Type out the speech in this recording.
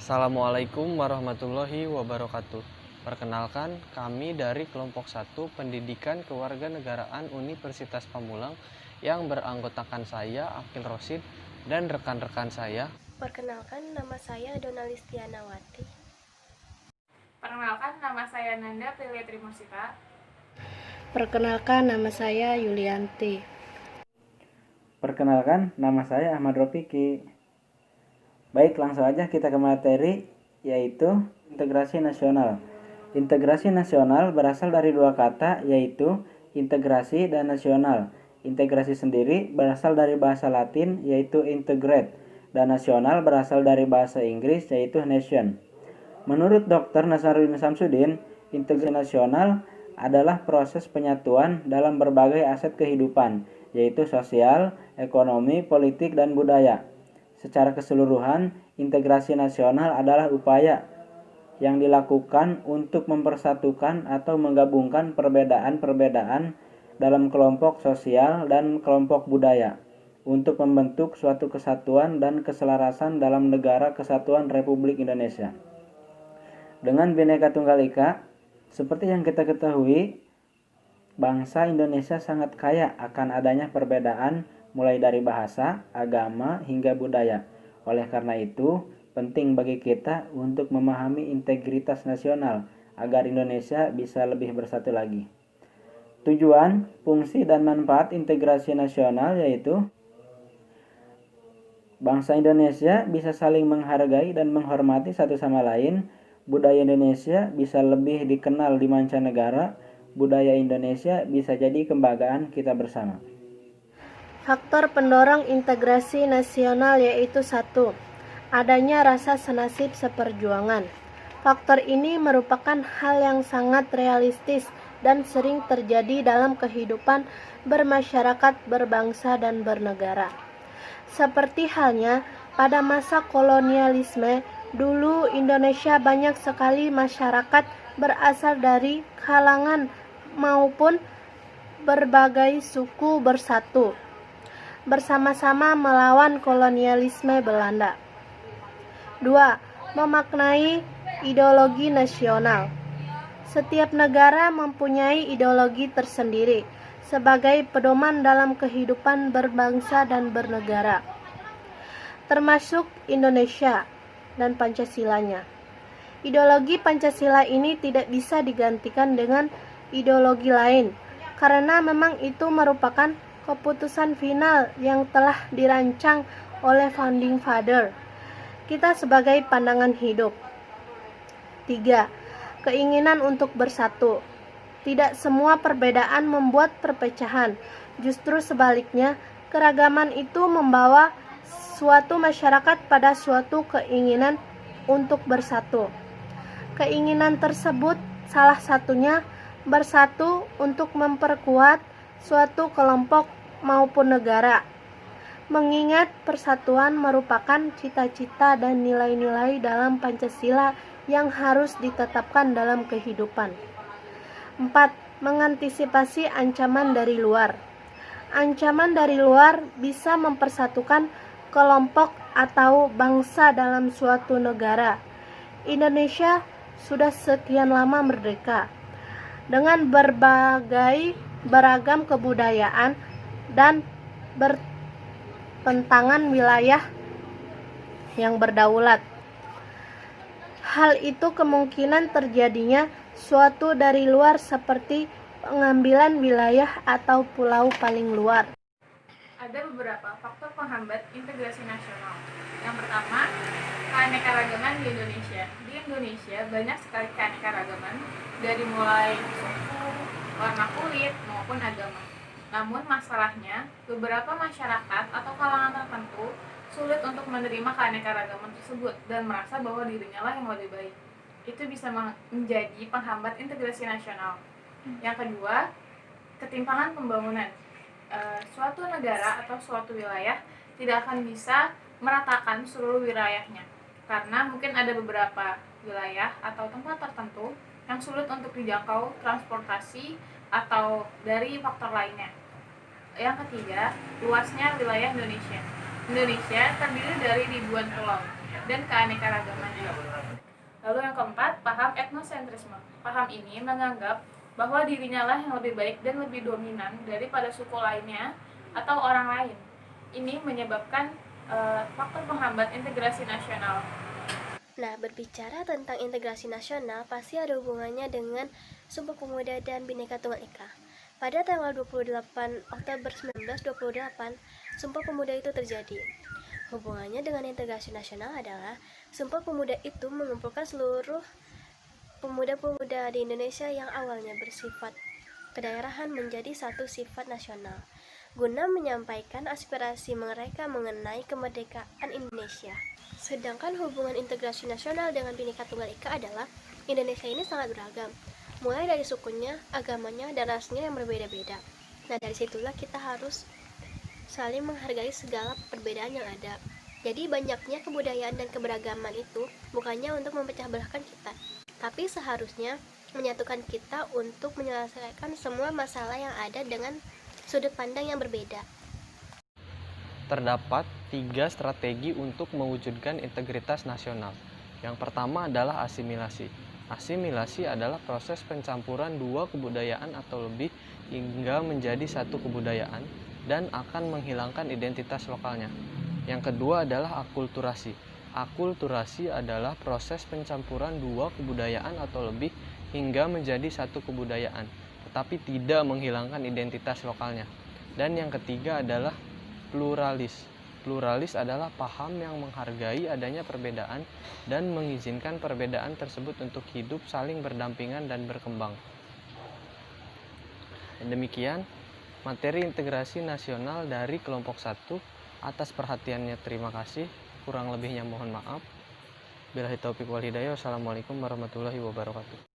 Assalamualaikum warahmatullahi wabarakatuh. Perkenalkan, kami dari kelompok 1 Pendidikan Kewarganegaraan Universitas Pamulang yang beranggotakan saya, Akil Rosid, dan rekan-rekan saya. Perkenalkan, nama saya Donalistianawati. Perkenalkan, nama saya Nanda Prilia Trimusita. Perkenalkan, nama saya Yulianti. Perkenalkan, nama saya Ahmad Rofiki. Baik, langsung aja kita ke materi, yaitu integrasi nasional. Integrasi nasional berasal dari dua kata, yaitu integrasi dan nasional. Integrasi sendiri berasal dari bahasa Latin, yaitu integrate, dan nasional berasal dari bahasa Inggris, yaitu nation. Menurut Dr. Nasaruddin Samsudin, integrasi nasional adalah proses penyatuan dalam berbagai aset kehidupan, yaitu sosial, ekonomi, politik, dan budaya. Secara keseluruhan, integrasi nasional adalah upaya yang dilakukan untuk mempersatukan atau menggabungkan perbedaan-perbedaan dalam kelompok sosial dan kelompok budaya untuk membentuk suatu kesatuan dan keselarasan dalam negara kesatuan Republik Indonesia. Dengan Bhinneka Tunggal Ika, seperti yang kita ketahui, bangsa Indonesia sangat kaya akan adanya perbedaan mulai dari bahasa, agama, hingga budaya. Oleh karena itu, penting bagi kita untuk memahami integritas nasional agar Indonesia bisa lebih bersatu lagi. Tujuan, fungsi, dan manfaat integrasi nasional yaitu bangsa Indonesia bisa saling menghargai dan menghormati satu sama lain, budaya Indonesia bisa lebih dikenal di mancanegara, budaya Indonesia bisa jadi kebanggaan kita bersama. Faktor pendorong integrasi nasional yaitu 1. Adanya rasa senasib seperjuangan. Faktor ini merupakan hal yang sangat realistis dan sering terjadi dalam kehidupan bermasyarakat, berbangsa, dan bernegara. Seperti halnya pada masa kolonialisme, dulu Indonesia banyak sekali masyarakat berasal dari kalangan maupun berbagai suku bersatu bersama-sama melawan kolonialisme Belanda. 2. Memaknai ideologi nasional. Setiap negara mempunyai ideologi tersendiri sebagai pedoman dalam kehidupan berbangsa dan bernegara, termasuk Indonesia dan Pancasilanya. Ideologi Pancasila ini tidak bisa digantikan dengan ideologi lain, karena memang itu merupakan keputusan final yang telah dirancang oleh Founding Father kita sebagai pandangan hidup. 3. Keinginan untuk bersatu. Tidak semua perbedaan membuat perpecahan. Justru sebaliknya, keragaman itu membawa suatu masyarakat pada suatu keinginan untuk bersatu. Keinginan tersebut salah satunya bersatu untuk memperkuat suatu kelompok maupun negara. Mengingat persatuan merupakan cita-cita dan nilai-nilai dalam Pancasila yang harus ditetapkan dalam kehidupan. 4. Mengantisipasi ancaman dari luar. Ancaman dari luar bisa mempersatukan kelompok atau bangsa dalam suatu negara. Indonesia sudah sekian lama merdeka dengan beragam kebudayaan dan bertentangan wilayah yang berdaulat. Hal itu kemungkinan terjadinya suatu dari luar seperti pengambilan wilayah atau pulau paling luar. Ada beberapa faktor penghambat integrasi nasional. Yang pertama, keanekaragaman di Indonesia. Di Indonesia banyak sekali keanekaragaman, dari mulai suku, warna kulit, maupun agama. Namun masalahnya, beberapa masyarakat atau kalangan tertentu sulit untuk menerima keanekaragaman tersebut dan merasa bahwa dirinya lah yang lebih baik. Itu bisa menjadi penghambat integrasi nasional. Yang kedua, ketimpangan pembangunan. Suatu negara atau suatu wilayah tidak akan bisa meratakan seluruh wilayahnya, karena mungkin ada beberapa wilayah atau tempat tertentu yang sulit untuk dijangkau transportasi atau dari faktor lainnya. Yang ketiga, luasnya wilayah Indonesia. Indonesia terdiri dari ribuan pulau. dan keanekaragamannya. Lalu yang keempat, paham etnosentrisme. Paham ini menganggap bahwa dirinya lah yang lebih baik dan lebih dominan daripada suku lainnya atau orang lain. Ini menyebabkan faktor penghambat integrasi nasional. Nah, berbicara tentang integrasi nasional pasti ada hubungannya dengan Sumpah Pemuda dan Bhinneka Tunggal Ika. Pada tanggal 28 Oktober 1928, Sumpah Pemuda itu terjadi. Hubungannya dengan integrasi nasional adalah Sumpah Pemuda itu mengumpulkan seluruh pemuda-pemuda di Indonesia yang awalnya bersifat kedaerahan menjadi satu sifat nasional, guna menyampaikan aspirasi mereka mengenai kemerdekaan Indonesia. Sedangkan hubungan integrasi nasional dengan Bhinneka Tunggal Ika adalah Indonesia ini sangat beragam, mulai dari sukunya, agamanya, dan rasnya yang berbeda-beda. Nah, dari situlah kita harus saling menghargai segala perbedaan yang ada. Jadi banyaknya kebudayaan dan keberagaman itu bukannya untuk memecah belahkan kita, tapi seharusnya menyatukan kita untuk menyelesaikan semua masalah yang ada dengan sudut pandang yang berbeda. Terdapat 3 strategi untuk mewujudkan integritas nasional. Yang pertama adalah asimilasi. Asimilasi adalah proses pencampuran 2 kebudayaan atau lebih hingga menjadi satu kebudayaan dan akan menghilangkan identitas lokalnya. Yang kedua adalah akulturasi. Akulturasi adalah proses pencampuran 2 kebudayaan atau lebih hingga menjadi satu kebudayaan, tetapi tidak menghilangkan identitas lokalnya. Dan yang ketiga adalah pluralis. Pluralis adalah paham yang menghargai adanya perbedaan dan mengizinkan perbedaan tersebut untuk hidup saling berdampingan dan berkembang. Dan demikian materi integrasi nasional dari kelompok 1. Atas perhatiannya terima kasih, kurang lebihnya mohon maaf. Billahi taufiq wal hidayah. Wassalamualaikum warahmatullahi wabarakatuh.